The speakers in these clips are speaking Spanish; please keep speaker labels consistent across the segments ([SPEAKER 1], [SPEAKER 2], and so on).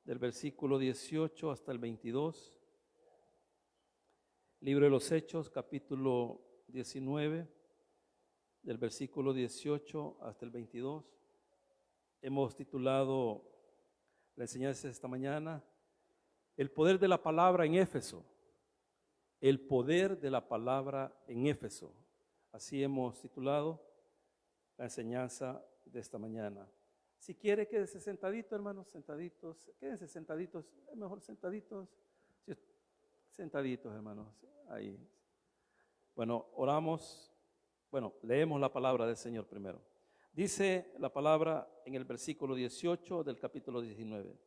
[SPEAKER 1] del versículo 18 hasta el 22. Libro de los Hechos, capítulo 19, del versículo 18 hasta el 22. Hemos titulado la enseñanza de esta mañana, el poder de la palabra en Éfeso. El poder de la palabra en Éfeso. Así hemos titulado la enseñanza de esta mañana. Si quiere, quédese sentadito, hermanos, sentaditos. Quédense sentaditos, es mejor sentaditos. Sentaditos, hermanos, ahí. Bueno, oramos. Bueno, leemos la palabra del Señor primero. Dice la palabra en el versículo 18 del capítulo 19.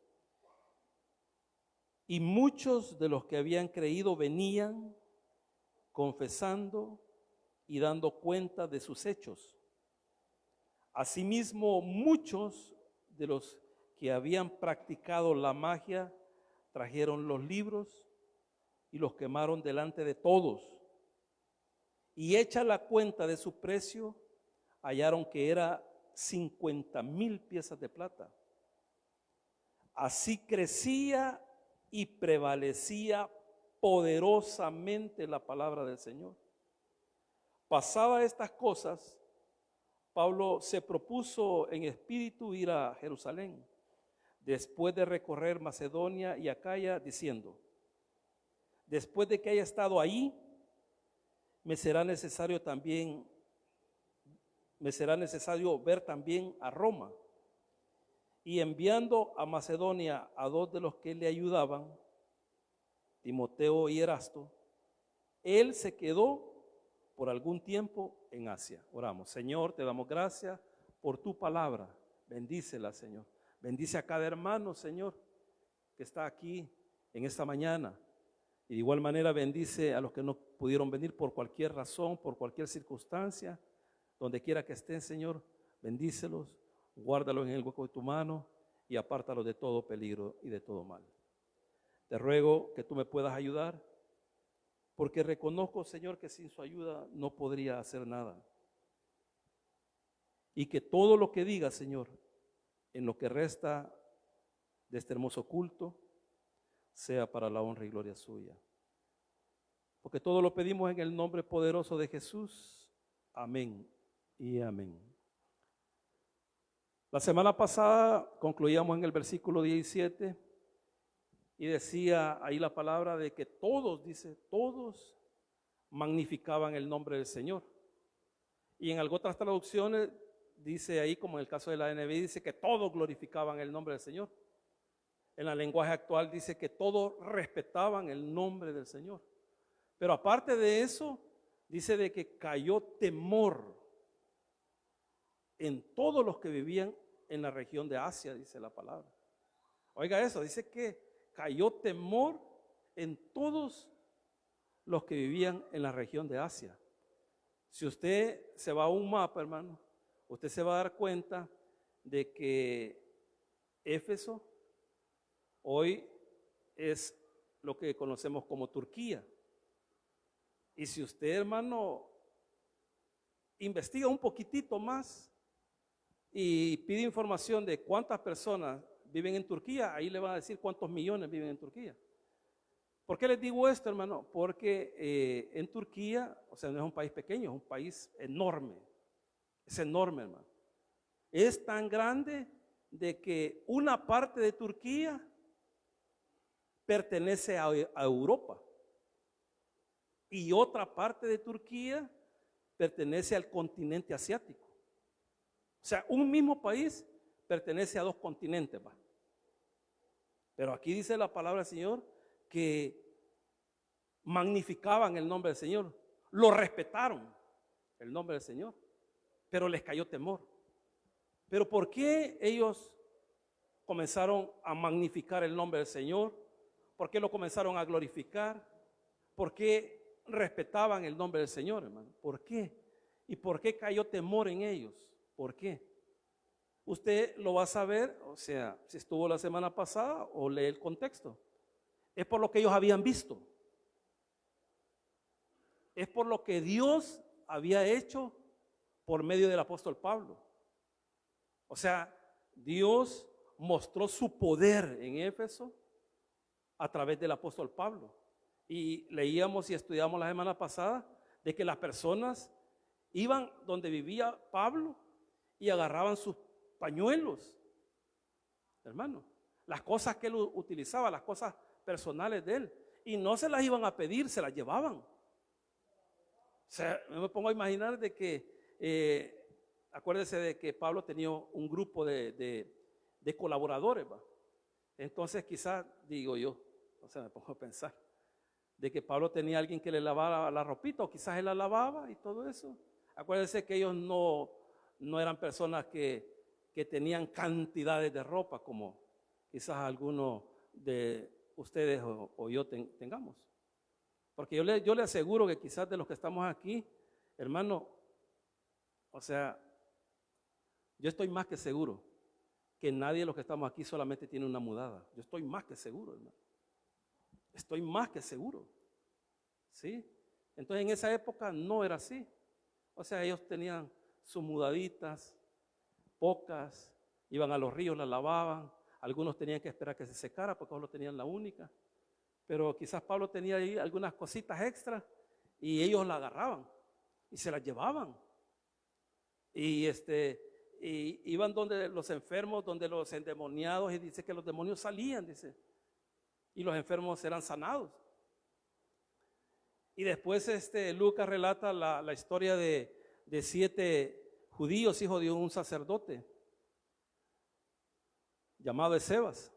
[SPEAKER 1] Y muchos de los que habían creído venían confesando y dando cuenta de sus hechos. Asimismo, muchos de los que habían practicado la magia trajeron los libros y los quemaron delante de todos. Y hecha la cuenta de su precio, hallaron que era 50,000 piezas de plata. Así crecía y prevalecía poderosamente la palabra del Señor. Pasada estas cosas, Pablo se propuso en espíritu ir a Jerusalén, después de recorrer Macedonia y Acaya, diciendo: después de que haya estado ahí, me será necesario ver también a Roma. Y enviando a Macedonia a dos de los que le ayudaban, Timoteo y Erasto, él se quedó por algún tiempo en Asia. Oramos. Señor, te damos gracias por tu palabra. Bendícela, Señor. Bendice a cada hermano, Señor, que está aquí en esta mañana. Y de igual manera bendice a los que no pudieron venir por cualquier razón, por cualquier circunstancia. Donde quiera que estén, Señor, bendícelos, guárdalos en el hueco de tu mano y apártalos de todo peligro y de todo mal. Te ruego que tú me puedas ayudar, porque reconozco, Señor, que sin su ayuda no podría hacer nada. Y que todo lo que diga, Señor, en lo que resta de este hermoso culto, sea para la honra y gloria suya. Porque todo lo pedimos en el nombre poderoso de Jesús. Amén y amén. La semana pasada concluíamos en el versículo 17 y decía ahí la palabra de que todos, dice, todos magnificaban el nombre del Señor. Y en algunas otras traducciones dice ahí, como en el caso de la NBI, dice que todos glorificaban el nombre del Señor. En el lenguaje actual dice que todos respetaban el nombre del Señor. Pero aparte de eso, dice de que cayó temor en todos los que vivían en la región de Asia, dice la palabra. Oiga eso, dice que cayó temor en todos los que vivían en la región de Asia. Si usted se va a un mapa, hermano, usted se va a dar cuenta de que Éfeso hoy es lo que conocemos como Turquía. Y si usted, hermano, investiga un poquitito más y pide información de cuántas personas viven en Turquía, ahí le van a decir cuántos millones viven en Turquía. ¿Por qué les digo esto, hermano? Porque en Turquía, o sea, no es un país pequeño, es un país enorme. Es enorme, hermano. Es tan grande de que una parte de Turquía pertenece a Europa y otra parte de Turquía pertenece al continente asiático. O sea, un mismo país pertenece a dos continentes, ¿va? Pero aquí dice la palabra del Señor que magnificaban el nombre del Señor, lo respetaron el nombre del Señor, pero les cayó temor. Pero ¿por qué ellos comenzaron a magnificar el nombre del Señor? ¿Por qué lo comenzaron a glorificar? ¿Por qué respetaban el nombre del Señor, hermano? ¿Por qué? ¿Y por qué cayó temor en ellos? ¿Por qué? Usted lo va a saber, o sea, si estuvo la semana pasada o lee el contexto. Es por lo que ellos habían visto. Es por lo que Dios había hecho por medio del apóstol Pablo. O sea, Dios mostró su poder en Éfeso a través del apóstol Pablo. Y leíamos y estudiamos la semana pasada de que las personas iban donde vivía Pablo y agarraban sus pañuelos, hermano, las cosas que él utilizaba, las cosas personales de él, y no se las iban a pedir, se las llevaban. O sea, me pongo a imaginar de que, acuérdese de que Pablo tenía un grupo de colaboradores, ¿va? Entonces quizás, digo yo, o sea, me pongo a pensar, de que Pablo tenía alguien que le lavara la ropita, o quizás él la lavaba y todo eso. Acuérdense que ellos no eran personas que tenían cantidades de ropa como quizás algunos de ustedes o yo tengamos. Porque yo le aseguro que quizás de los que estamos aquí, hermano, o sea, yo estoy más que seguro que nadie de los que estamos aquí solamente tiene una mudada. Yo estoy más que seguro, hermano. Estoy más que seguro. ¿Sí? Entonces en esa época no era así. O sea, ellos tenían sus mudaditas, pocas, iban a los ríos, las lavaban. Algunos tenían que esperar que se secara porque solo tenían la única. Pero quizás Pablo tenía ahí algunas cositas extras y ellos la agarraban y se las llevaban. Y iban donde los enfermos, donde los endemoniados, y dice que los demonios salían, dice, y los enfermos eran sanados. Y después Lucas relata la historia de 7 judíos, hijos de un sacerdote llamado Escevas.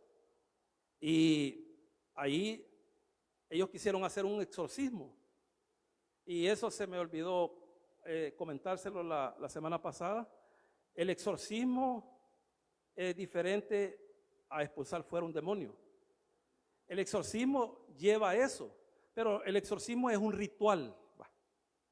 [SPEAKER 1] Y ahí ellos quisieron hacer un exorcismo. Y eso se me olvidó comentárselo la semana pasada. El exorcismo es diferente a expulsar fuera un demonio. El exorcismo lleva eso, pero el exorcismo es un ritual.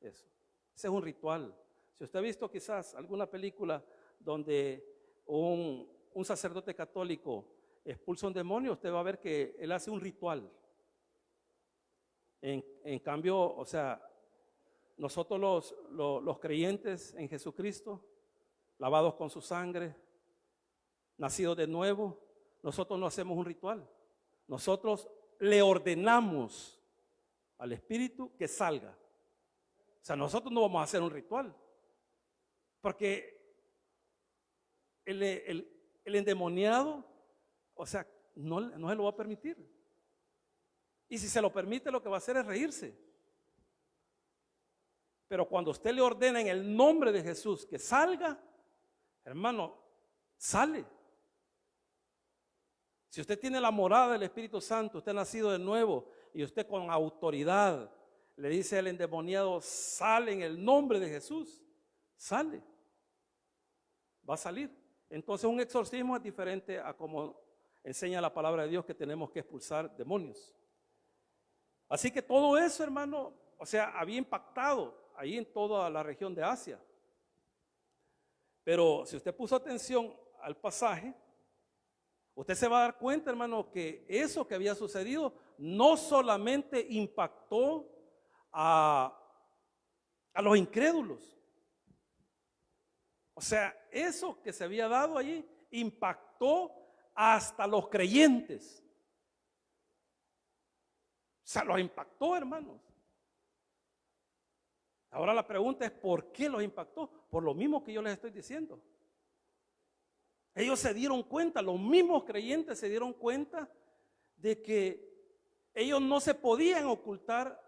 [SPEAKER 1] Ese es un ritual. Si usted ha visto quizás alguna película donde un sacerdote católico expulsa un demonio, usted va a ver que él hace un ritual. En cambio, o sea, nosotros los creyentes en Jesucristo, lavados con su sangre, nacidos de nuevo, nosotros no hacemos un ritual. Nosotros le ordenamos al Espíritu que salga. O sea, nosotros no vamos a hacer un ritual, porque el endemoniado, o sea, no se lo va a permitir. Y si se lo permite, lo que va a hacer es reírse. Pero cuando usted le ordena en el nombre de Jesús que salga, hermano, sale. Si usted tiene la morada del Espíritu Santo, usted ha nacido de nuevo y usted con autoridad le dice al endemoniado, sale en el nombre de Jesús, sale, va a salir. Entonces un exorcismo es diferente a como enseña la palabra de Dios, que tenemos que expulsar demonios. Así que todo eso, hermano, o sea, había impactado ahí en toda la región de Asia. Pero si usted puso atención al pasaje, usted se va a dar cuenta, hermano, que eso que había sucedido no solamente impactó a los incrédulos. O sea, eso que se había dado allí impactó hasta los creyentes. O sea, los impactó, hermanos. Ahora la pregunta es, ¿por qué los impactó? Por lo mismo que yo les estoy diciendo. Ellos se dieron cuenta, los mismos creyentes se dieron cuenta de que ellos no se podían ocultar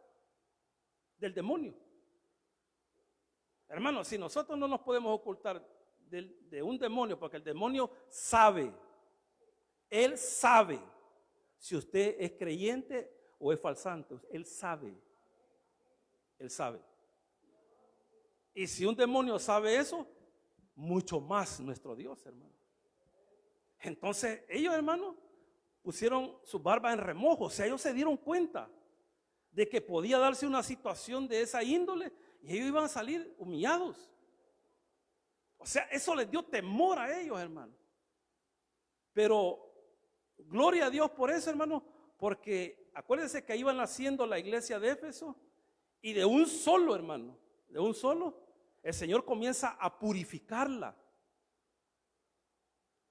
[SPEAKER 1] del demonio. Hermanos, si nosotros no nos podemos ocultar de un demonio, porque el demonio sabe, él sabe si usted es creyente o es falsante, él sabe. Y si un demonio sabe eso, mucho más nuestro Dios, hermano. Entonces ellos, hermano, pusieron sus barbas en remojo. O sea, ellos se dieron cuenta de que podía darse una situación de esa índole y ellos iban a salir humillados. O sea, eso les dio temor a ellos, hermano. Pero gloria a Dios por eso, hermano, porque acuérdense que iban haciendo la iglesia de Éfeso y de un solo, hermano, de un solo, el Señor comienza a purificarla.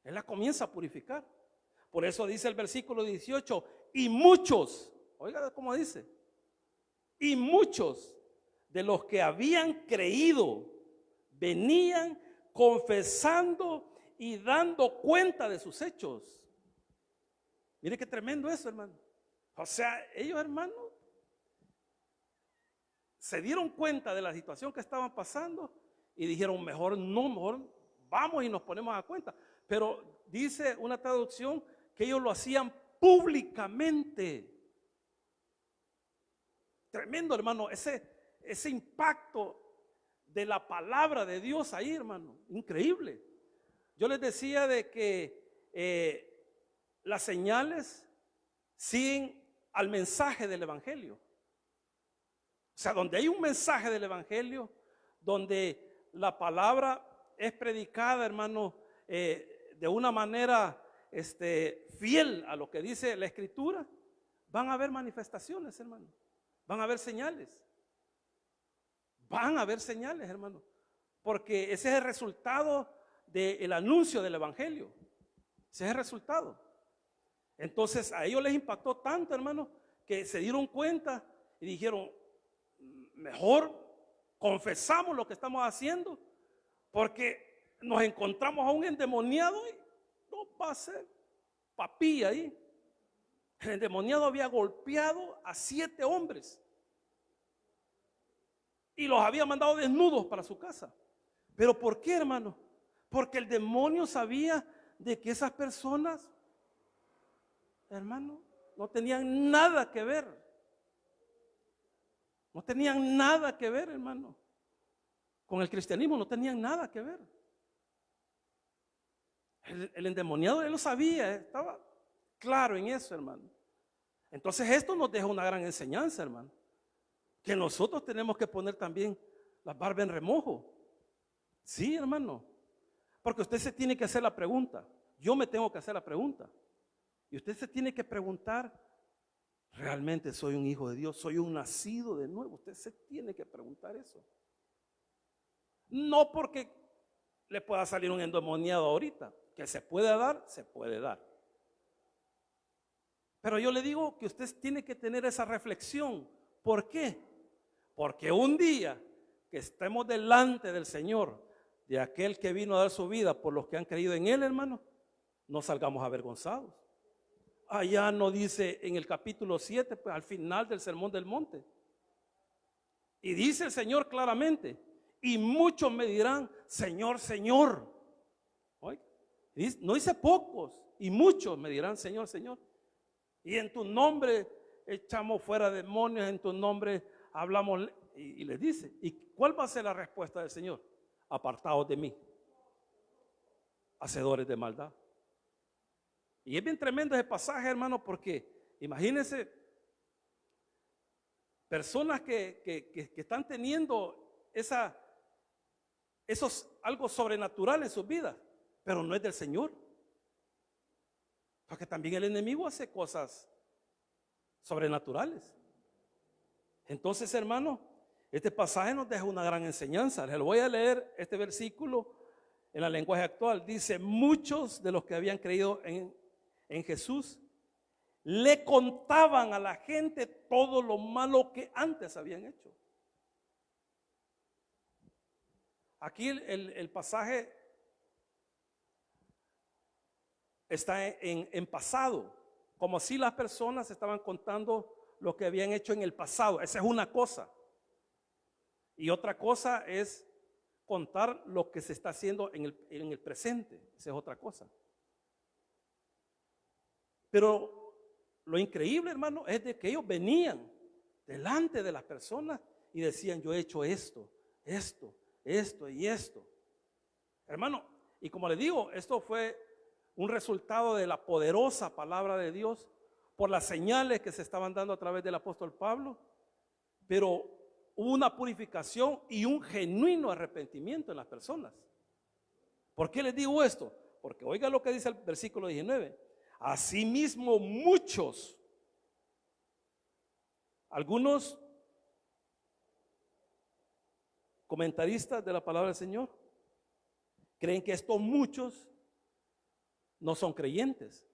[SPEAKER 1] Él la comienza a purificar. Por eso dice el versículo 18, y muchos, oiga cómo dice, y muchos de los que habían creído venían confesando y dando cuenta de sus hechos. Mire qué tremendo eso, hermano. O sea, ellos, hermano, se dieron cuenta de la situación que estaban pasando y dijeron, mejor vamos y nos ponemos a cuenta. Pero dice una traducción que ellos lo hacían públicamente. Tremendo, hermano, ese impacto de la palabra de Dios ahí, hermano, increíble. Yo les decía de que las señales siguen al mensaje del evangelio. O sea, donde hay un mensaje del evangelio, donde la palabra es predicada, hermano, de una manera fiel a lo que dice la escritura, van a haber manifestaciones, hermano. Van a haber señales. Van a haber señales, hermano. Porque ese es el resultado del anuncio del evangelio. Ese es el resultado. Entonces a ellos les impactó tanto, hermano, que se dieron cuenta y dijeron, mejor confesamos lo que estamos haciendo, porque nos encontramos a un endemoniado y no va a ser papilla ahí. El endemoniado había golpeado a 7 hombres y los había mandado desnudos para su casa. ¿Pero por qué, hermano? Porque el demonio sabía de que esas personas, hermano, no tenían nada que ver. No tenían nada que ver, hermano. Con el cristianismo no tenían nada que ver. El endemoniado él lo sabía, estaba claro en eso, hermano. Entonces esto nos deja una gran enseñanza, hermano. Que nosotros tenemos que poner también la barba en remojo. Sí, hermano. Porque usted se tiene que hacer la pregunta. Yo me tengo que hacer la pregunta. Y usted se tiene que preguntar, ¿realmente soy un hijo de Dios? ¿Soy un nacido de nuevo? Usted se tiene que preguntar eso. No porque le pueda salir un endemoniado ahorita. Que se puede dar, se puede dar. Pero yo le digo que usted tiene que tener esa reflexión. ¿Por qué? Porque un día que estemos delante del Señor, de aquel que vino a dar su vida por los que han creído en Él, hermano, no salgamos avergonzados. Allá no dice en el capítulo 7, pues al final del Sermón del Monte. Y dice el Señor claramente, y muchos me dirán, Señor, Señor. Oiga, no dice pocos, y muchos me dirán, Señor, Señor. Y en tu nombre echamos fuera demonios, en tu nombre hablamos. Y les dice, ¿y cuál va a ser la respuesta del Señor? Apartados de mí, hacedores de maldad. Y es bien tremendo ese pasaje, hermano, porque imagínense personas que están teniendo algo sobrenatural en sus vidas, pero no es del Señor. Porque también el enemigo hace cosas sobrenaturales. Entonces, hermano, este pasaje nos deja una gran enseñanza. Les voy a leer este versículo en el lenguaje actual. Dice, muchos de los que habían creído en Jesús le contaban a la gente todo lo malo que antes habían hecho. Aquí el pasaje está en pasado, como si las personas estaban contando lo que habían hecho en el pasado. Esa es una cosa. Y otra cosa es contar lo que se está haciendo en el presente. Esa es otra cosa. Pero lo increíble, hermano, es de que ellos venían delante de las personas y decían, yo he hecho esto, esto, esto y esto. Hermano, y como le digo, esto fue un resultado de la poderosa palabra de Dios por las señales que se estaban dando a través del apóstol Pablo, pero hubo una purificación y un genuino arrepentimiento en las personas. ¿Por qué les digo esto? Porque oiga lo que dice el versículo 19. Asimismo muchos, algunos comentaristas de la palabra del Señor creen que estos muchos no son creyentes.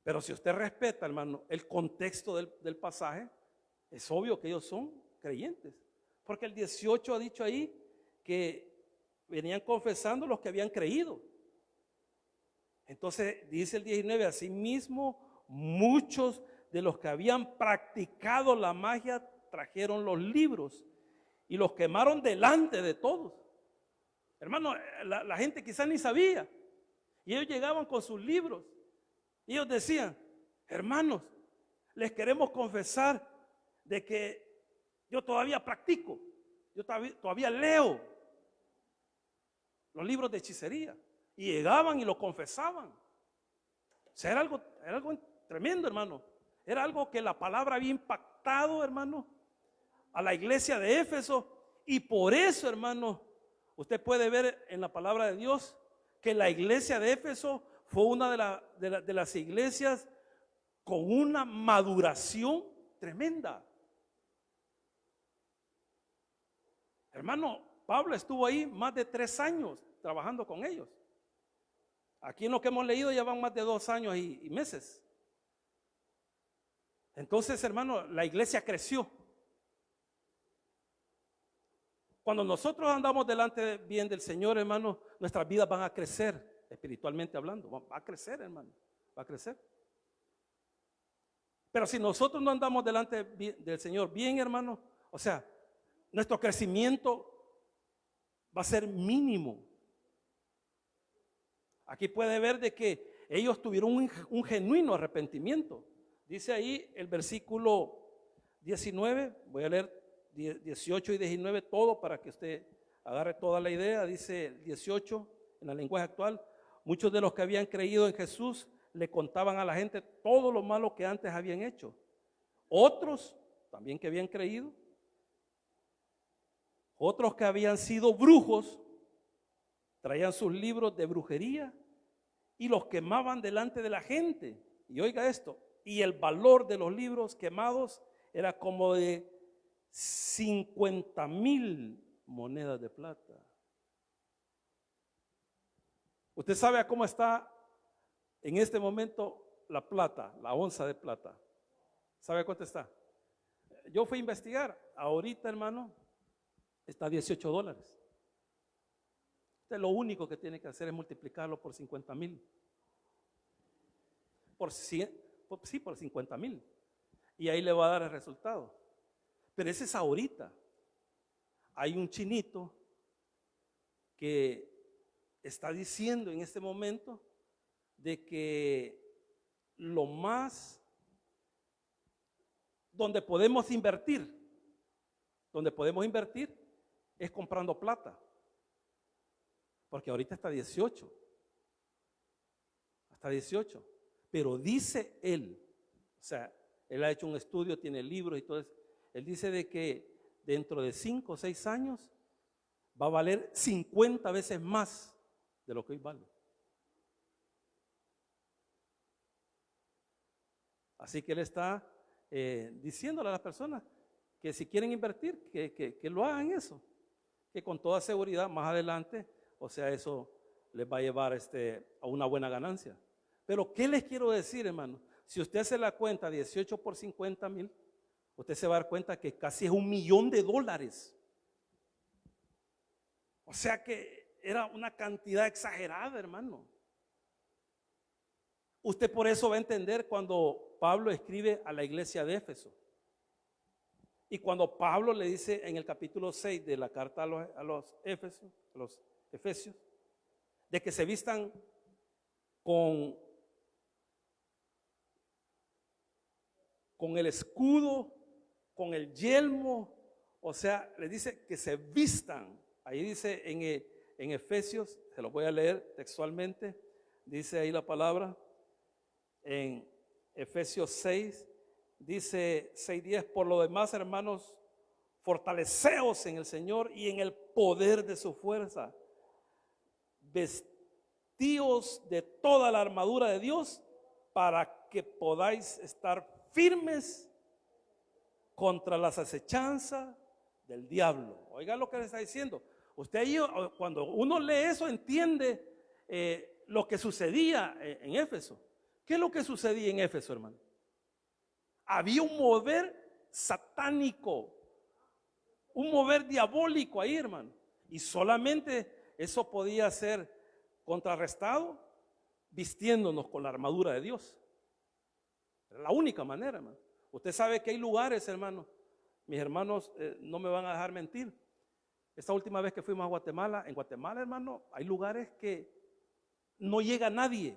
[SPEAKER 1] Pero si usted respeta, hermano, el contexto del pasaje, es obvio que ellos son creyentes. Porque el 18 ha dicho ahí que venían confesando los que habían creído. Entonces dice el 19, asimismo muchos de los que habían practicado la magia trajeron los libros y los quemaron delante de todos. Hermano, la gente quizás ni sabía. Y ellos llegaban con sus libros. Y ellos decían, hermanos, les queremos confesar de que yo todavía practico, yo todavía leo los libros de hechicería. Y llegaban y lo confesaban. O sea, era algo tremendo, hermano. Era algo que la palabra había impactado, hermano, a la iglesia de Éfeso. Y por eso, hermano, usted puede ver en la palabra de Dios que la iglesia de Éfeso fue una de las iglesias con una maduración tremenda. Hermano, Pablo estuvo ahí más de 3 años trabajando con ellos. Aquí en lo que hemos leído ya van más de 2 años y meses. Entonces, hermano, la iglesia creció. Cuando nosotros andamos delante bien del Señor, hermano, nuestras vidas van a crecer, espiritualmente hablando. Va a crecer, hermano, va a crecer. Pero si nosotros no andamos delante del Señor bien, hermano, o sea, nuestro crecimiento va a ser mínimo. Aquí puede ver de que ellos tuvieron un genuino arrepentimiento. Dice ahí el versículo 19, voy a leer 18 y 19 todo para que usted agarre toda la idea. Dice 18 en el lenguaje actual, muchos de los que habían creído en Jesús le contaban a la gente todo lo malo que antes habían hecho. Otros también que habían creído, otros que habían sido brujos, traían sus libros de brujería y los quemaban delante de la gente. Y oiga esto, y el valor de los libros quemados era como de 50,000 monedas de plata. Usted sabe cómo está en este momento la plata, la onza de plata. ¿Sabe cuánto está? Yo fui a investigar. Ahorita, hermano, está a $18. Usted lo único que tiene que hacer es multiplicarlo por 50,000. Por 50,000. Y ahí le va a dar el resultado. Pero ese es ahorita. Hay un chinito que está diciendo en este momento de que lo más donde podemos invertir es comprando plata. Porque ahorita está 18. Hasta 18. Pero dice él, o sea, él ha hecho un estudio, tiene libros y todo eso. Él dice de que dentro de 5 o 6 años va a valer 50 veces más de lo que hoy vale. Así que él está diciéndole a las personas que si quieren invertir, que lo hagan eso. Que con toda seguridad más adelante, o sea, eso les va a llevar a una buena ganancia. Pero ¿qué les quiero decir, hermano? Si usted hace la cuenta 18 por 50,000, usted se va a dar cuenta que casi es $1,000,000. O sea que era una cantidad exagerada, hermano. Usted por eso va a entender cuando Pablo escribe a la iglesia de Éfeso. Y cuando Pablo le dice en el capítulo 6 de la carta a los Efesios, de que se vistan con el escudo, con el yelmo, o sea, le dice que se vistan. Ahí dice en Efesios, se lo voy a leer textualmente, dice ahí la palabra, en Efesios 6, dice 6:10, por lo demás, hermanos, fortaleceos en el Señor y en el poder de su fuerza. Vestíos de toda la armadura de Dios para que podáis estar firmes contra las acechanzas del diablo. Oiga lo que le está diciendo. Usted ahí, cuando uno lee eso, entiende lo que sucedía en Éfeso. ¿Qué es lo que sucedía en Éfeso, hermano? Había un mover satánico, un mover diabólico ahí, hermano. Y solamente eso podía ser contrarrestado vistiéndonos con la armadura de Dios. Era la única manera, hermano. Usted sabe que hay lugares, hermano. Mis hermanos no me van a dejar mentir. Esta última vez que fuimos a Guatemala, en Guatemala, hermano, hay lugares que no llega nadie,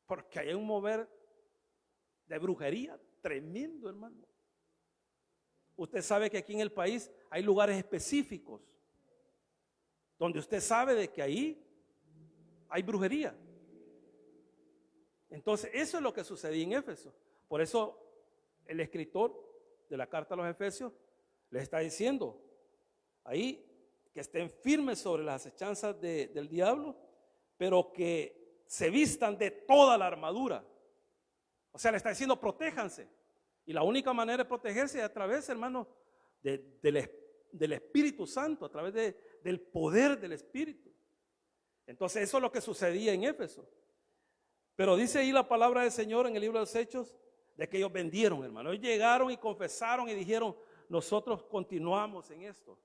[SPEAKER 1] porque hay un mover de brujería tremendo, hermano. Usted sabe que aquí en el país hay lugares específicos donde usted sabe de que ahí hay brujería. Entonces, eso es lo que sucedía en Éfeso. Por eso el escritor de la carta a los Efesios les está diciendo ahí que estén firmes sobre las acechanzas del diablo, pero que se vistan de toda la armadura. O sea, le está diciendo protéjanse. Y la única manera de protegerse es a través, hermano, del Espíritu Santo, a través del poder del Espíritu. Entonces eso es lo que sucedía en Éfeso. Pero dice ahí la palabra del Señor en el libro de los Hechos, de que ellos vendieron, hermano. Ellos llegaron y confesaron y dijeron, nosotros continuamos en esto.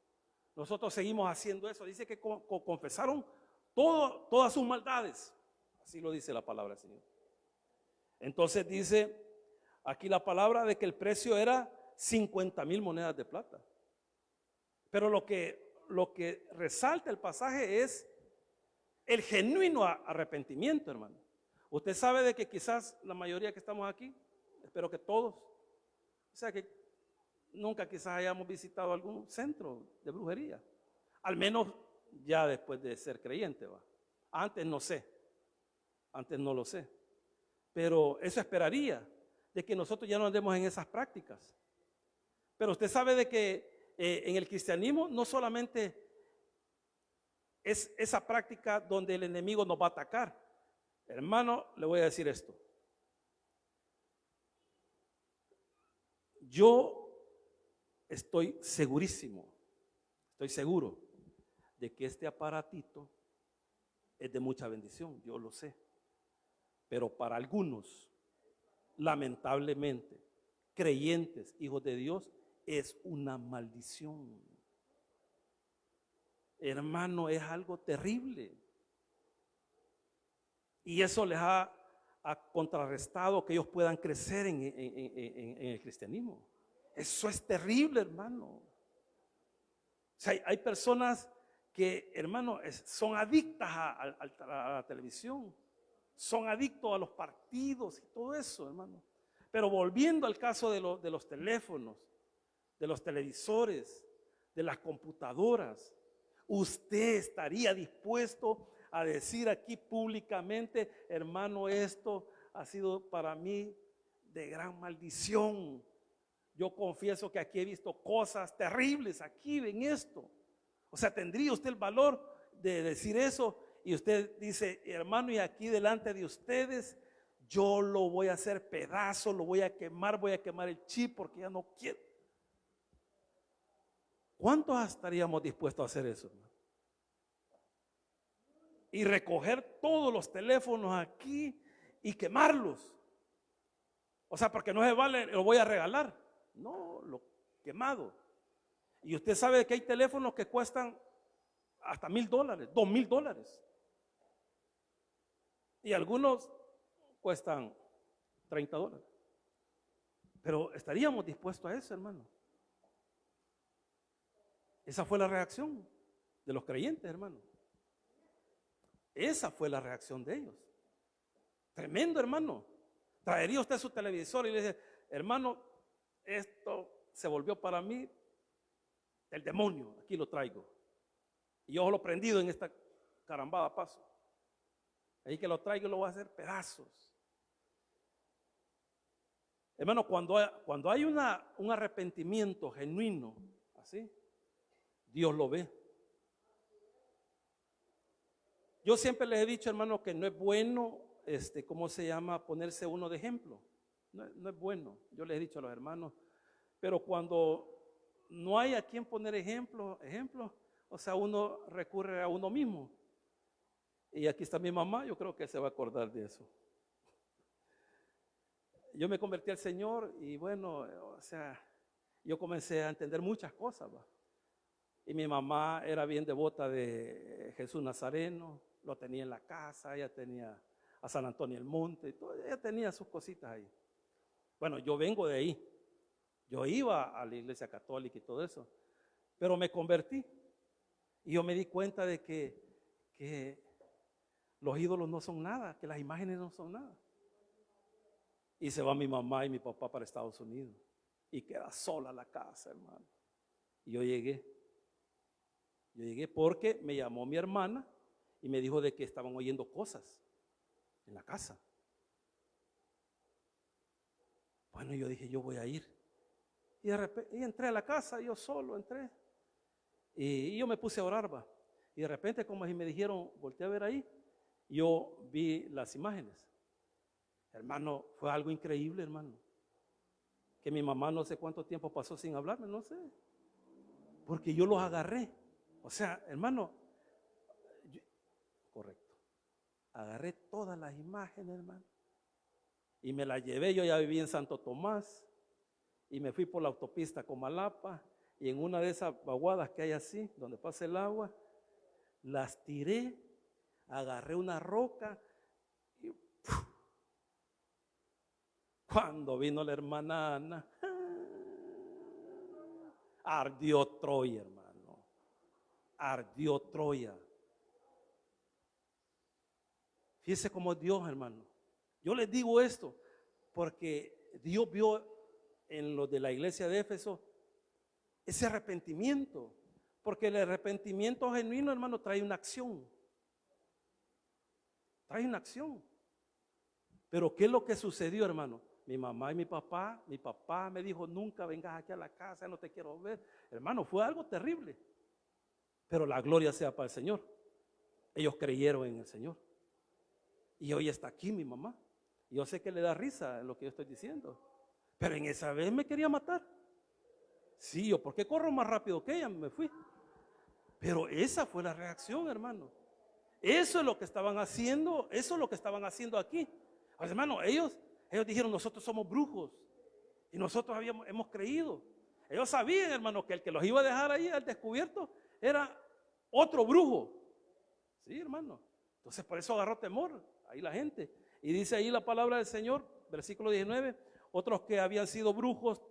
[SPEAKER 1] Nosotros seguimos haciendo eso. Dice que confesaron todas sus maldades. Así lo dice la palabra del Señor. Entonces dice aquí la palabra de que el precio era 50,000 monedas de plata. Pero lo que resalta el pasaje es el genuino arrepentimiento, hermano. Usted sabe de que quizás la mayoría que estamos aquí, espero que todos, o sea que nunca quizás hayamos visitado algún centro de brujería, al menos ya después de ser creyente, ¿va? Antes no sé, antes no lo sé, pero eso esperaría de que nosotros ya no andemos en esas prácticas. Pero usted sabe de que en el cristianismo no solamente es esa práctica donde el enemigo nos va a atacar. Hermano, le voy a decir esto. Yo estoy segurísimo, estoy seguro de que este aparatito es de mucha bendición, yo lo sé. Pero para algunos, lamentablemente, creyentes, hijos de Dios, es una maldición. Hermano, es algo terrible. Y eso les ha contrarrestado que ellos puedan crecer en el cristianismo. Eso es terrible, hermano. O sea, hay personas que, hermano, son adictas a la televisión, son adictos a los partidos y todo eso, hermano. Pero volviendo al caso de los teléfonos, de los televisores, de las computadoras, ¿usted estaría dispuesto a decir aquí públicamente, hermano, esto ha sido para mí de gran maldición? Yo confieso que aquí he visto cosas terribles, aquí ven esto. O sea, ¿tendría usted el valor de decir eso? Y usted dice, hermano, y aquí delante de ustedes, yo lo voy a hacer pedazo, lo voy a quemar el chip porque ya no quiero. ¿Cuántos estaríamos dispuestos a hacer eso, hermano? Y recoger todos los teléfonos aquí y quemarlos. O sea, porque no se vale, lo voy a regalar. No, lo quemado. Y usted sabe que hay teléfonos que cuestan hasta $1,000, $2,000. Y algunos cuestan $30. Pero estaríamos dispuestos a eso, hermano. Esa fue la reacción de los creyentes, hermano. Esa fue la reacción de ellos. Tremendo, hermano. Traería usted su televisor y le dice, hermano, esto se volvió para mí el demonio, aquí lo traigo. Y yo lo prendido en esta carambada paso. Ahí que lo traigo y lo voy a hacer pedazos. Hermano, cuando hay un arrepentimiento genuino, así, Dios lo ve. Yo siempre les he dicho, hermano, que no es bueno, ¿cómo se llama? Ponerse uno de ejemplo. No es bueno. Yo les he dicho a los hermanos, pero cuando no hay a quien poner ejemplo, o sea, uno recurre a uno mismo. Y aquí está mi mamá, yo creo que se va a acordar de eso. Yo me convertí al Señor y bueno, o sea, yo comencé a entender muchas cosas, ¿va? Y mi mamá era bien devota de Jesús Nazareno, lo tenía en la casa, ella tenía a San Antonio el Monte, y todo, ella tenía sus cositas ahí. Bueno, yo vengo de ahí, yo iba a la iglesia católica y todo eso, pero me convertí y yo me di cuenta de que los ídolos no son nada, que las imágenes no son nada. Y se va mi mamá y mi papá para Estados Unidos y queda sola la casa, hermano. Y yo llegué porque me llamó mi hermana y me dijo de que estaban oyendo cosas en la casa. Bueno, yo dije, yo voy a ir. Y de repente entré a la casa, yo solo entré. Y yo me puse a orar, va. Y de repente, como si me dijeron, volteé a ver ahí, yo vi las imágenes. Hermano, fue algo increíble, hermano. Que mi mamá no sé cuánto tiempo pasó sin hablarme, no sé. Porque yo los agarré. O sea, hermano, correcto. Agarré todas las imágenes, hermano. Y me las llevé, yo ya viví en Santo Tomás. Y me fui por la autopista Comalapa. Y en una de esas vaguadas que hay así, donde pasa el agua, las tiré, agarré una roca y ¡puf! Cuando vino la hermana Ana, ardió Troya, hermano. Ardió Troya. Fíjese cómo Dios, hermano. Yo les digo esto porque Dios vio en los de la iglesia de Éfeso ese arrepentimiento. Porque el arrepentimiento genuino, hermano, trae una acción. Trae una acción. Pero ¿qué es lo que sucedió, hermano? Mi mamá y mi papá me dijo, nunca vengas aquí a la casa, no te quiero ver. Hermano, fue algo terrible. Pero la gloria sea para el Señor. Ellos creyeron en el Señor. Y hoy está aquí mi mamá. Yo sé que le da risa lo que yo estoy diciendo. Pero en esa vez me quería matar. Sí, yo, ¿por qué corro más rápido que ella? Me fui. Pero esa fue la reacción, hermano. Eso es lo que estaban haciendo, eso es lo que estaban haciendo aquí. Pues, hermano, ellos dijeron, nosotros somos brujos. Y nosotros hemos creído. Ellos sabían, hermano, que el que los iba a dejar ahí al descubierto era otro brujo. Sí, hermano. Entonces por eso agarró temor ahí la gente. Y dice ahí la palabra del Señor, versículo 19, otros que habían sido brujos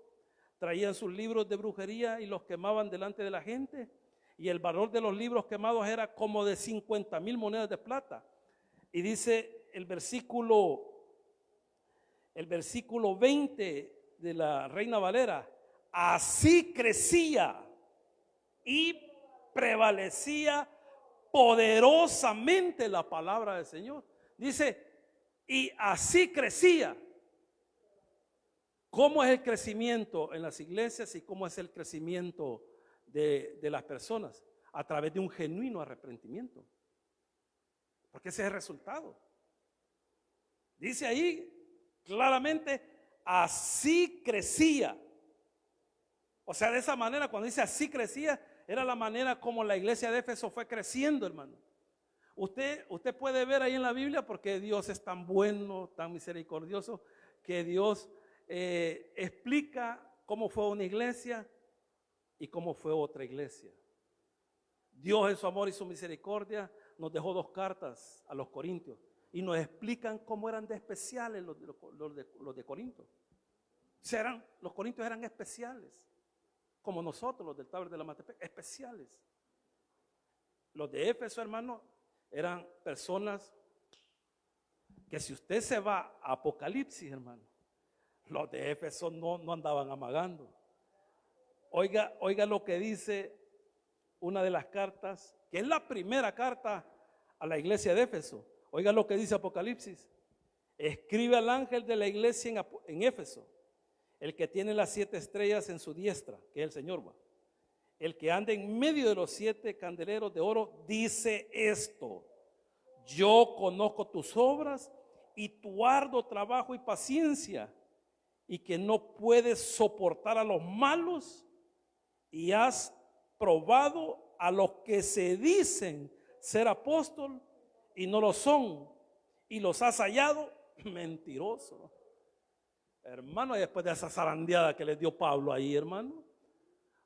[SPEAKER 1] traían sus libros de brujería y los quemaban delante de la gente. Y el valor de los libros quemados era como de 50,000 monedas de plata. Y dice el versículo 20 de la Reina Valera, así crecía y prevalecía poderosamente la palabra del Señor. Dice, y así crecía. ¿Cómo es el crecimiento en las iglesias y cómo es el crecimiento de las personas? A través de un genuino arrepentimiento. Porque ese es el resultado. Dice ahí claramente, así crecía. O sea, de esa manera, cuando dice así crecía, era la manera como la iglesia de Éfeso fue creciendo, hermano. Usted puede ver ahí en la Biblia, porque Dios es tan bueno, tan misericordioso, que Dios explica cómo fue una iglesia y cómo fue otra iglesia. Dios en su amor y su misericordia nos dejó 2 cartas a los Corintios y nos explican cómo eran de especiales los de Corinto. O sea, los corintios eran especiales, como nosotros, los del Taber de la Matepec, especiales. Los de Éfeso, hermano, eran personas que, si usted se va a Apocalipsis, hermano, los de Éfeso no andaban amagando. Oiga lo que dice una de las cartas, que es la primera carta a la iglesia de Éfeso. Oiga lo que dice Apocalipsis. Escribe al ángel de la iglesia en Éfeso, el que tiene las 7 estrellas en su diestra, que es el Señor, va. El que anda en medio de los 7 candeleros de oro, dice esto: yo conozco tus obras y tu arduo trabajo y paciencia, y que no puedes soportar a los malos, y has probado a los que se dicen ser apóstol y no lo son, y los has hallado mentirosos. Hermano, y después de esa zarandeada que les dio Pablo ahí, hermano, o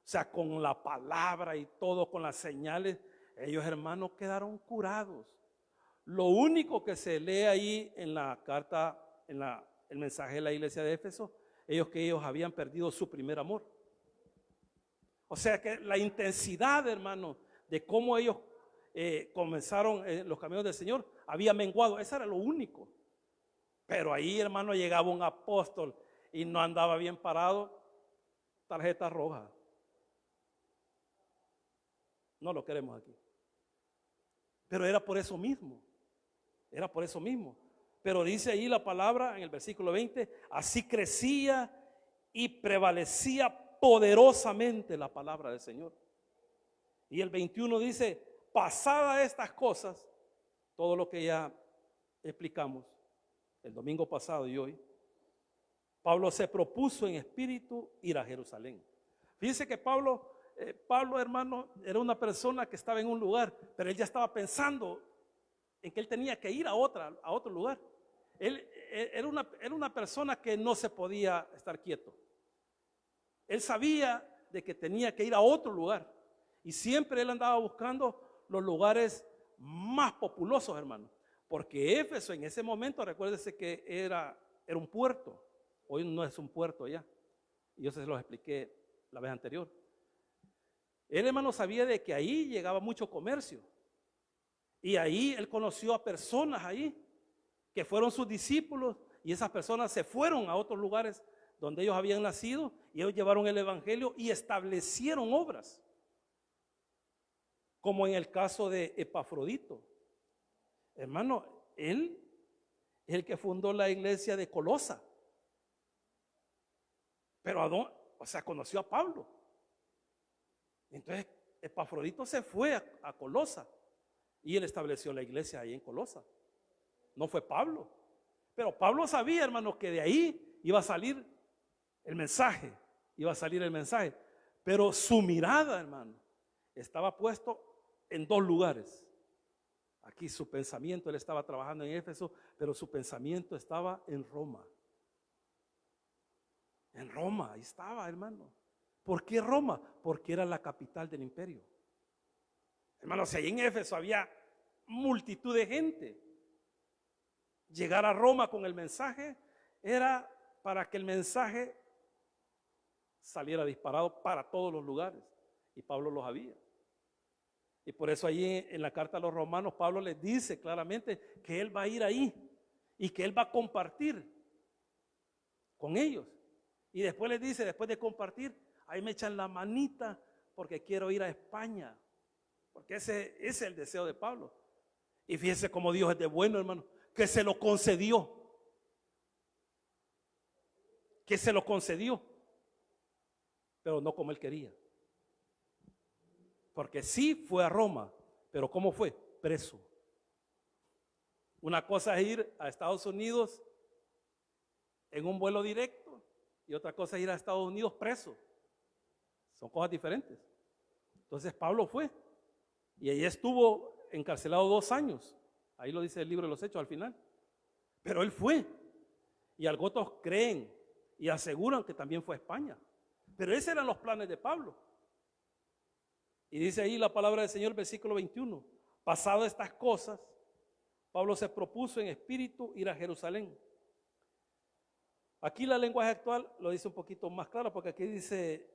[SPEAKER 1] sea, con la palabra y todo, con las señales, ellos, hermanos, quedaron curados. Lo único que se lee ahí en la carta, el mensaje de la iglesia de Éfeso, que ellos habían perdido su primer amor. O sea que la intensidad, hermano, de cómo ellos comenzaron los caminos del Señor, había menguado. Eso era lo único. Pero ahí, hermano, llegaba un apóstol y no andaba bien parado, tarjeta roja. No lo queremos aquí. Pero era por eso mismo. Era por eso mismo. Pero dice ahí la palabra en el versículo 20, así crecía y prevalecía poderosamente la palabra del Señor. Y el 21 dice, pasadas estas cosas, todo lo que ya explicamos el domingo pasado y hoy, Pablo se propuso en espíritu ir a Jerusalén. Fíjense que Pablo, hermano, era una persona que estaba en un lugar, pero él ya estaba pensando en que él tenía que ir a otro lugar. Él era una persona que no se podía estar quieto. Él sabía de que tenía que ir a otro lugar. Y siempre él andaba buscando los lugares más populosos, hermano. Porque Éfeso en ese momento, recuérdese que era un puerto. Hoy no es un puerto ya. Y yo se los expliqué la vez anterior. Él, hermano, sabía de que ahí llegaba mucho comercio. Y ahí él conoció a personas ahí que fueron sus discípulos, y esas personas se fueron a otros lugares donde ellos habían nacido, y ellos llevaron el evangelio y establecieron obras, como en el caso de Epafrodito. Hermano, él es el que fundó la iglesia de Colosa, pero conoció a Pablo. Entonces Epafrodito se fue a Colosa y él estableció la iglesia ahí en Colosa. No fue Pablo. Pero Pablo sabía, hermanos, que de ahí iba a salir el mensaje. Pero su mirada, hermano, estaba puesto en dos lugares. Aquí su pensamiento, él estaba trabajando en Éfeso, pero su pensamiento estaba en Roma. En Roma, ahí estaba, hermano. ¿Por qué Roma? Porque era la capital del imperio. Hermano, si ahí en Éfeso había multitud de gente, llegar a Roma con el mensaje era para que el mensaje saliera disparado para todos los lugares. Y Pablo lo sabía. Y por eso allí en la carta a los romanos, Pablo les dice claramente que él va a ir ahí y que él va a compartir con ellos. Y después les dice, después de compartir, ahí me echan la manita porque quiero ir a España. Porque ese es el deseo de Pablo. Y fíjense cómo Dios es de bueno, hermano, que se lo concedió. Pero no como él quería. Porque sí fue a Roma, pero ¿cómo fue? Preso. Una cosa es ir a Estados Unidos en un vuelo directo y otra cosa es ir a Estados Unidos preso. Son cosas diferentes. Entonces Pablo fue y ahí estuvo encarcelado 2 años. Ahí lo dice el libro de los Hechos al final. Pero él fue. Y algunos creen y aseguran que también fue a España. Pero esos eran los planes de Pablo. Y dice ahí la palabra del Señor, versículo 21. Pasado estas cosas, Pablo se propuso en espíritu ir a Jerusalén. Aquí la lenguaje actual lo dice un poquito más claro, porque aquí dice,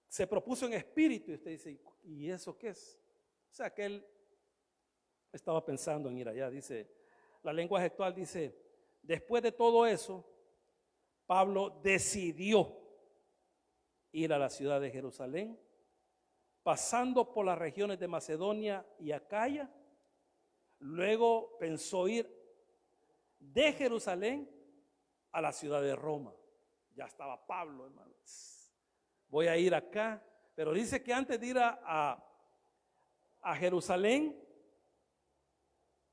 [SPEAKER 1] se propuso en espíritu. Y usted dice, ¿y eso qué es? O sea, que él estaba pensando en ir allá. Dice, la lenguaje actual dice, después de todo eso, Pablo decidió ir a la ciudad de Jerusalén, pasando por las regiones de Macedonia y Acaya. Luego pensó ir de Jerusalén a la ciudad de Roma. Ya estaba Pablo, hermano. Voy a ir acá. Pero dice que antes de ir a Jerusalén,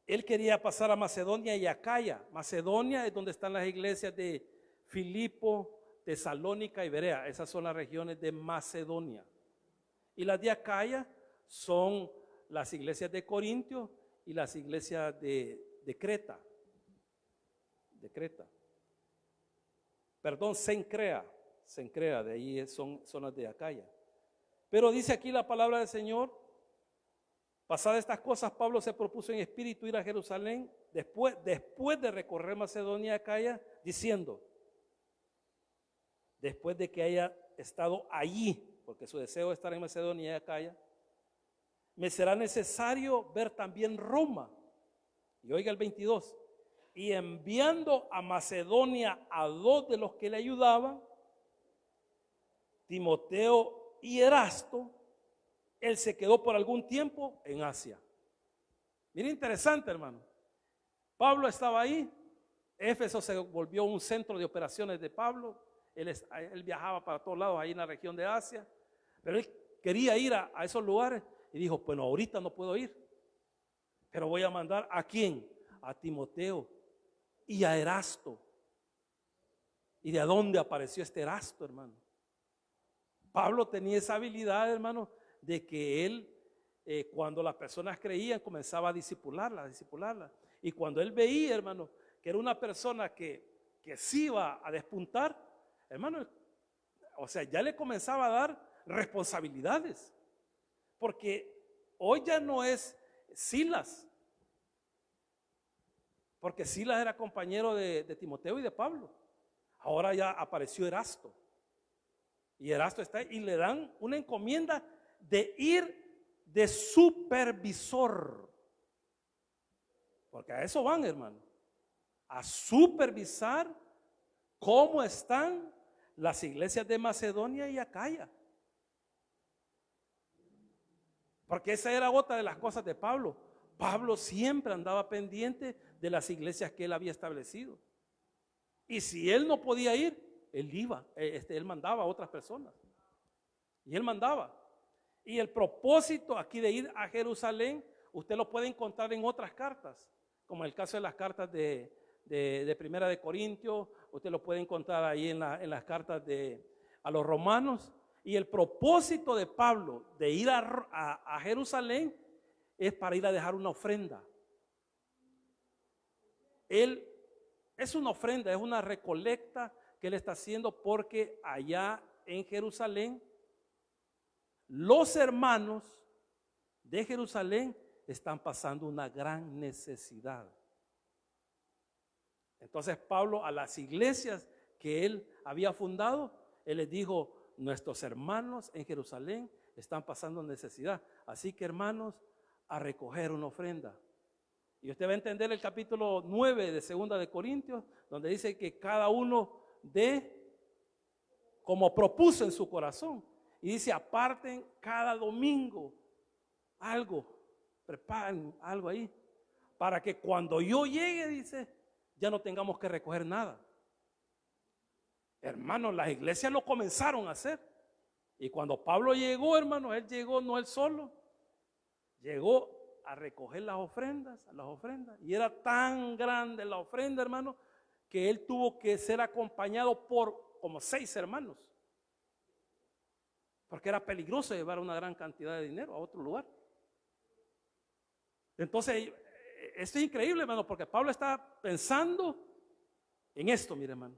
[SPEAKER 1] él quería pasar a Macedonia y Acaya. Macedonia es donde están las iglesias de Filipo, Tesalónica y Berea. Esas son las regiones de Macedonia. Y las de Acaya son las iglesias de Corintios y las iglesias de Creta. De Creta. Perdón, Cencrea, de ahí son las de Acaya. Pero dice aquí la palabra del Señor, pasadas estas cosas, Pablo se propuso en espíritu ir a Jerusalén después de recorrer Macedonia y Acaya, diciendo, después de que haya estado allí, porque su deseo es estar en Macedonia y Acaya, me será necesario ver también Roma. Y oiga el 22, y enviando a Macedonia a 2 de los que le ayudaban, Timoteo y Erasto, él se quedó por algún tiempo en Asia. Mira, interesante, hermano. Pablo estaba ahí, Éfeso se volvió un centro de operaciones de Pablo, él viajaba para todos lados ahí en la región de Asia, pero él quería ir a esos lugares y dijo, bueno, ahorita no puedo ir, pero voy a mandar ¿a quién? A Timoteo y a Erasto. ¿Y de dónde apareció este Erasto, hermano? Pablo tenía esa habilidad, hermano, de que él, cuando las personas creían, comenzaba a discipularla. Y cuando él veía, hermano, que era una persona que sí iba a despuntar, hermano, o sea, ya le comenzaba a dar responsabilidades. Porque hoy ya no es Silas, porque Silas era compañero de Timoteo y de Pablo. Ahora ya apareció Erasto. Y Erasto está ahí y le dan una encomienda de ir de supervisor. Porque a eso van, hermano. A supervisar cómo están las iglesias de Macedonia y Acaya. Porque esa era otra de las cosas de Pablo. Pablo siempre andaba pendiente de las iglesias que él había establecido. Y si él no podía ir, él iba, él mandaba a otras personas. Y él mandaba. Y el propósito aquí de ir a Jerusalén, usted lo puede encontrar en otras cartas, como el caso de las cartas de Primera de Corintios, usted lo puede encontrar ahí en las cartas a los romanos. Y el propósito de Pablo de ir a Jerusalén es para ir a dejar una ofrenda. Él es una ofrenda, es una recolecta que él está haciendo porque allá en Jerusalén los hermanos de Jerusalén están pasando una gran necesidad. Entonces Pablo a las iglesias que él había fundado, él les dijo, nuestros hermanos en Jerusalén están pasando necesidad. Así que hermanos, a recoger una ofrenda. Y usted va a entender el capítulo 9 de 2 de Corintios, donde dice que cada uno dé como propuso en su corazón. Y dice, aparten cada domingo algo, preparen algo ahí, para que cuando yo llegue, dice, ya no tengamos que recoger nada. Hermanos, las iglesias lo comenzaron a hacer. Y cuando Pablo llegó, hermanos, él llegó no él solo, llegó a recoger las ofrendas. Y era tan grande la ofrenda, hermano, que él tuvo que ser acompañado por como 6 hermanos. Porque era peligroso llevar una gran cantidad de dinero a otro lugar. Entonces, esto es increíble, hermano, porque Pablo está pensando en esto, mire, hermano.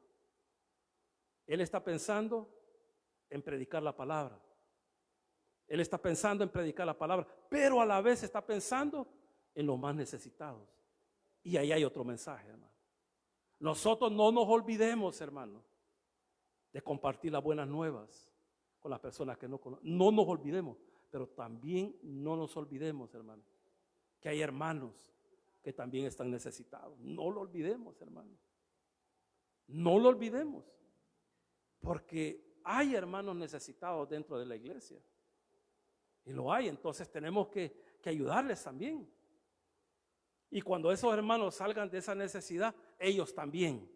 [SPEAKER 1] Él está pensando en predicar la palabra. Él está pensando en predicar la palabra, pero a la vez está pensando en los más necesitados. Y ahí hay otro mensaje, hermano. Nosotros no nos olvidemos, hermano, de compartir las buenas nuevas con las personas que no conocen. No nos olvidemos, pero también no nos olvidemos, hermano, que hay hermanos que también están necesitados. No lo olvidemos, hermano. No lo olvidemos. Porque hay hermanos necesitados dentro de la iglesia. Y lo hay, entonces tenemos que ayudarles también. Y cuando esos hermanos salgan de esa necesidad, ellos también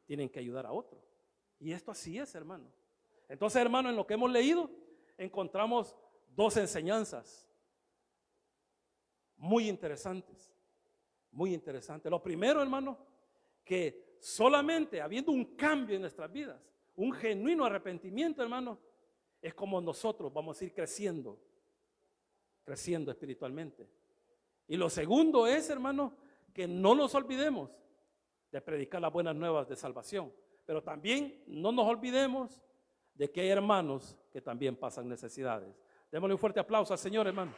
[SPEAKER 1] tienen que ayudar a otros. Y esto así es, hermano. Entonces, hermano, en lo que hemos leído, encontramos 2 enseñanzas muy interesantes. Muy interesantes. Lo primero, hermano, que solamente habiendo un cambio en nuestras vidas, un genuino arrepentimiento, hermano, es como nosotros vamos a ir creciendo espiritualmente. Y lo segundo es, hermano, que no nos olvidemos de predicar las buenas nuevas de salvación. Pero también no nos olvidemos de que hay hermanos que también pasan necesidades. Démosle un fuerte aplauso al Señor, hermano.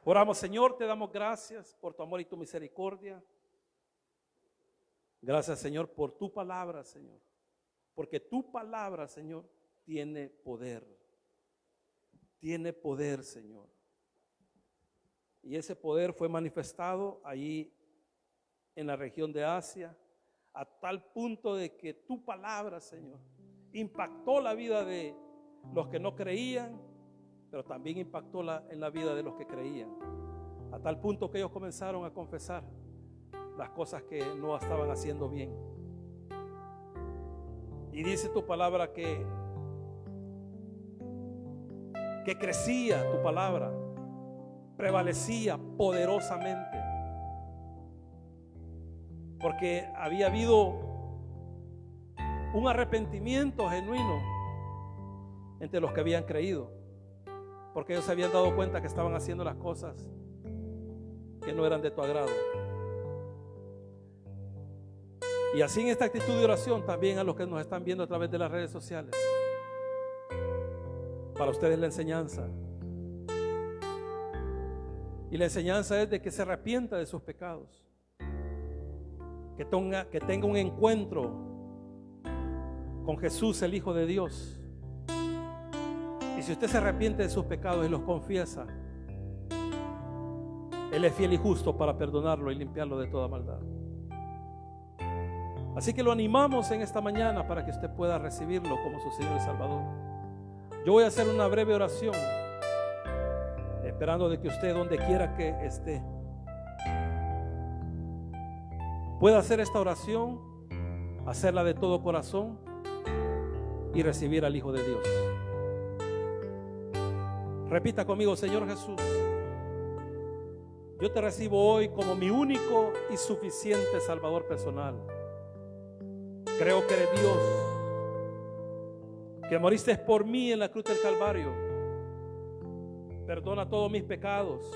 [SPEAKER 1] Oramos, Señor, te damos gracias por tu amor y tu misericordia. Gracias, Señor, por tu palabra, Señor. Porque tu palabra, Señor, tiene poder. Tiene poder, Señor. Y ese poder fue manifestado ahí en la región de Asia, a tal punto de que tu palabra, Señor, impactó la vida de los que no creían, pero también impactó en la vida de los que creían, a tal punto que ellos comenzaron a confesar las cosas que no estaban haciendo bien. Y dice tu palabra que crecía tu palabra, prevalecía poderosamente, porque había habido un arrepentimiento genuino entre los que habían creído, porque ellos se habían dado cuenta que estaban haciendo las cosas que no eran de tu agrado. Y así en esta actitud de oración también a los que nos están viendo a través de las redes sociales, para ustedes la enseñanza. Y la enseñanza es de que se arrepienta de sus pecados, que tenga un encuentro con Jesús, el Hijo de Dios. Y si usted se arrepiente de sus pecados y los confiesa, Él es fiel y justo para perdonarlo y limpiarlo de toda maldad. Así que lo animamos en esta mañana para que usted pueda recibirlo como su Señor y Salvador. Yo voy a hacer una breve oración, esperando de que usted, donde quiera que esté, pueda hacer esta oración, hacerla de todo corazón y recibir al Hijo de Dios. Repita conmigo: Señor Jesús, yo te recibo hoy como mi único y suficiente Salvador personal. Creo que eres Dios, que moriste por mí en la cruz del Calvario. Perdona todos mis pecados.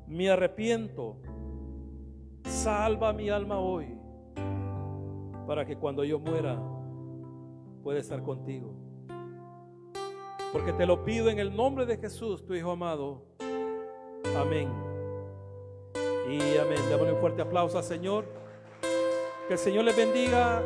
[SPEAKER 1] Me arrepiento. Salva mi alma hoy, para que cuando yo muera pueda estar contigo. Porque te lo pido en el nombre de Jesús, tu Hijo amado. Amén y amén. Démosle un fuerte aplauso al Señor. Que el Señor les bendiga.